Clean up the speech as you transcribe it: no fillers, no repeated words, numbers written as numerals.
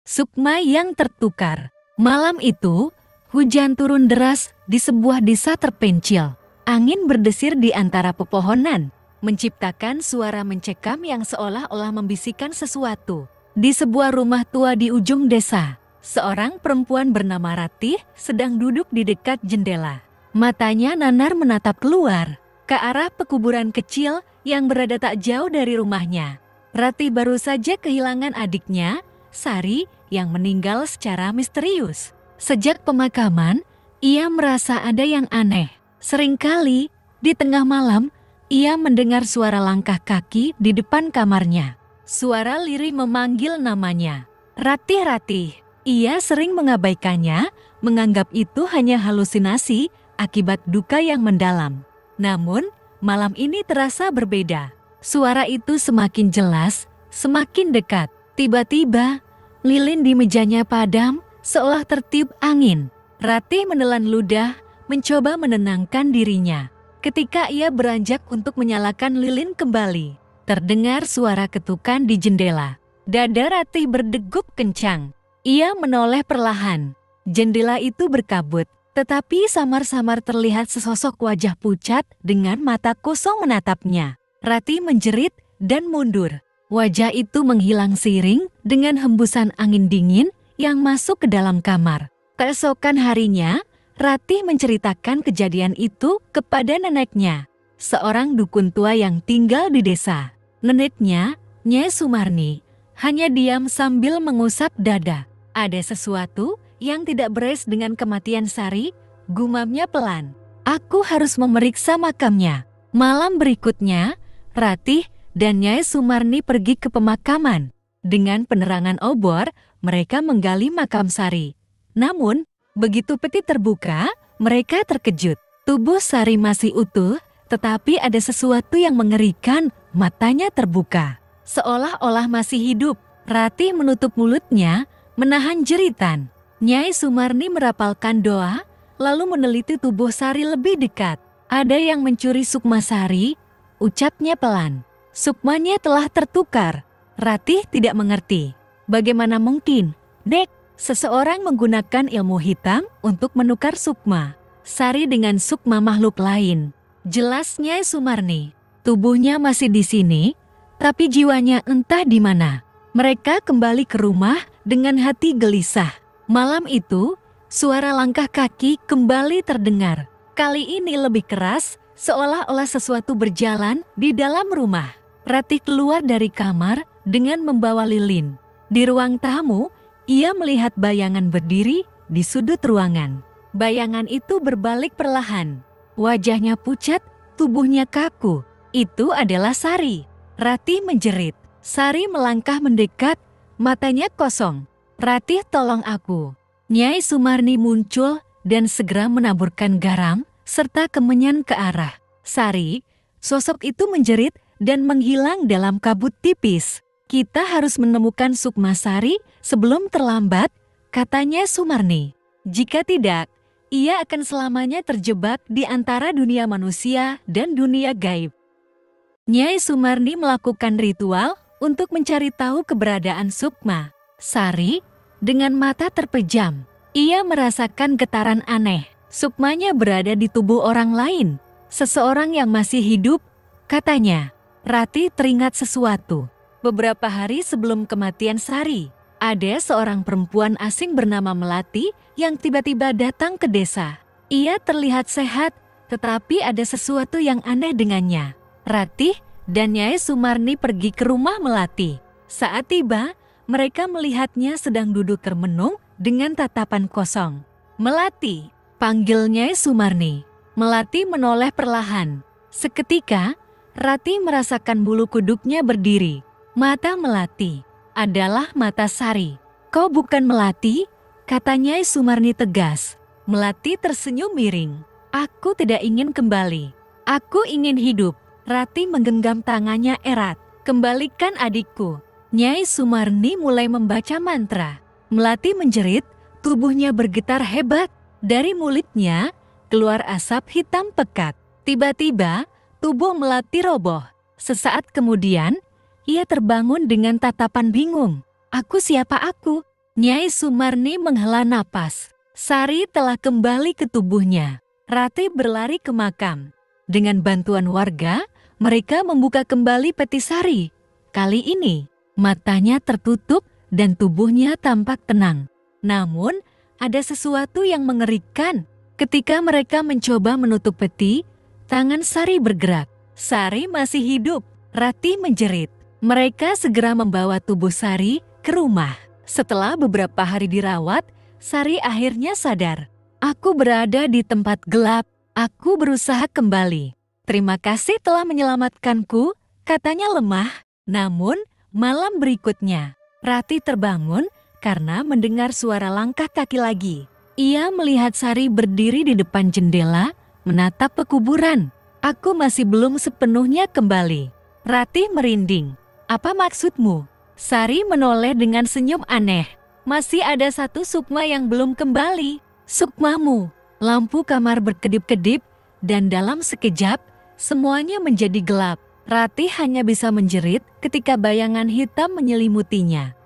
Sukma yang tertukar. Malam itu, hujan turun deras di sebuah desa terpencil. Angin berdesir di antara pepohonan, menciptakan suara mencekam yang seolah-olah membisikkan sesuatu. Di sebuah rumah tua di ujung desa, seorang perempuan bernama Ratih sedang duduk di dekat jendela. Matanya nanar menatap keluar, ke arah pekuburan kecil yang berada tak jauh dari rumahnya. Ratih baru saja kehilangan adiknya, Sari, yang meninggal secara misterius. Sejak pemakaman, ia merasa ada yang aneh. Seringkali, di tengah malam, ia mendengar suara langkah kaki di depan kamarnya. Suara lirih memanggil namanya. Ratih, Ratih. Ia sering mengabaikannya, menganggap itu hanya halusinasi akibat duka yang mendalam. Namun, malam ini terasa berbeda. Suara itu semakin jelas, semakin dekat. Tiba-tiba, lilin di mejanya padam, seolah tertiup angin. Ratih menelan ludah, mencoba menenangkan dirinya. Ketika ia beranjak untuk menyalakan lilin kembali, terdengar suara ketukan di jendela. Dada Ratih berdegup kencang. Ia menoleh perlahan. Jendela itu berkabut, tetapi samar-samar terlihat sesosok wajah pucat dengan mata kosong menatapnya. Ratih menjerit dan mundur. Wajah itu menghilang seiring dengan hembusan angin dingin yang masuk ke dalam kamar. Keesokan harinya, Ratih menceritakan kejadian itu kepada neneknya, seorang dukun tua yang tinggal di desa. Neneknya, Nyai Sumarni, hanya diam sambil mengusap dada. Ada sesuatu yang tidak beres dengan kematian Sari, gumamnya pelan. Aku harus memeriksa makamnya. Malam berikutnya, Ratih dan Nyai Sumarni pergi ke pemakaman. Dengan penerangan obor, mereka menggali makam Sari. Namun, begitu peti terbuka, mereka terkejut. Tubuh Sari masih utuh, tetapi ada sesuatu yang mengerikan. Matanya terbuka, seolah-olah masih hidup. Ratih menutup mulutnya, menahan jeritan. Nyai Sumarni merapalkan doa, lalu meneliti tubuh Sari lebih dekat. Ada yang mencuri Sukma Sari, ucapnya pelan. Sukmanya telah tertukar. Ratih tidak mengerti. Bagaimana mungkin, Dek, seseorang menggunakan ilmu hitam untuk menukar Sukma Sari dengan Sukma makhluk lain? Jelasnya Sumarni, tubuhnya masih di sini, tapi jiwanya entah di mana. Mereka kembali ke rumah dengan hati gelisah. Malam itu, suara langkah kaki kembali terdengar. Kali ini lebih keras, seolah-olah sesuatu berjalan di dalam rumah. Ratih keluar dari kamar dengan membawa lilin. Di ruang tamu, ia melihat bayangan berdiri di sudut ruangan. Bayangan itu berbalik perlahan. Wajahnya pucat, tubuhnya kaku. Itu adalah Sari. Ratih menjerit. Sari melangkah mendekat, matanya kosong. Ratih, tolong aku. Nyai Sumarni muncul dan segera menaburkan garam serta kemenyan ke arah Sari. Sosok itu menjerit dan menghilang dalam kabut tipis. Kita harus menemukan Sukma Sari sebelum terlambat, katanya Sumarni. Jika tidak, ia akan selamanya terjebak di antara dunia manusia dan dunia gaib. Nyai Sumarni melakukan ritual untuk mencari tahu keberadaan Sukma Sari dengan mata terpejam. Ia merasakan getaran aneh. Sukmanya berada di tubuh orang lain, seseorang yang masih hidup, katanya. Ratih teringat sesuatu. Beberapa hari sebelum kematian Sari, ada seorang perempuan asing bernama Melati yang tiba-tiba datang ke desa. Ia terlihat sehat, tetapi ada sesuatu yang aneh dengannya. Ratih dan Nyai Sumarni pergi ke rumah Melati. Saat tiba, mereka melihatnya sedang duduk termenung dengan tatapan kosong. Melati, panggil Nyai Sumarni. Melati menoleh perlahan. Seketika, Ratih merasakan bulu kuduknya berdiri. Mata Melati adalah mata Sari. Kau bukan Melati? Katanya Sumarni tegas. Melati tersenyum miring. Aku tidak ingin kembali. Aku ingin hidup. Ratih menggenggam tangannya erat. Kembalikan adikku. Nyai Sumarni mulai membaca mantra. Melati menjerit, tubuhnya bergetar hebat. Dari mulutnya keluar asap hitam pekat. Tiba-tiba, tubuh Melati roboh. Sesaat kemudian, ia terbangun dengan tatapan bingung. Aku siapa aku? Nyai Sumarni menghela napas. Sari telah kembali ke tubuhnya. Ratih berlari ke makam. Dengan bantuan warga, mereka membuka kembali peti Sari. Kali ini, matanya tertutup dan tubuhnya tampak tenang. Namun, ada sesuatu yang mengerikan. Ketika mereka mencoba menutup peti, tangan Sari bergerak. Sari masih hidup. Ratih menjerit. Mereka segera membawa tubuh Sari ke rumah. Setelah beberapa hari dirawat, Sari akhirnya sadar. Aku berada di tempat gelap. Aku berusaha kembali. Terima kasih telah menyelamatkanku, katanya lemah. Namun, malam berikutnya, Ratih terbangun karena mendengar suara langkah kaki lagi. Ia melihat Sari berdiri di depan jendela, menatap pekuburan. Aku masih belum sepenuhnya kembali. Ratih merinding. Apa maksudmu? Sari menoleh dengan senyum aneh. Masih ada satu sukma yang belum kembali. Sukmamu. Lampu kamar berkedip-kedip dan dalam sekejap semuanya menjadi gelap. Ratih hanya bisa menjerit ketika bayangan hitam menyelimutinya.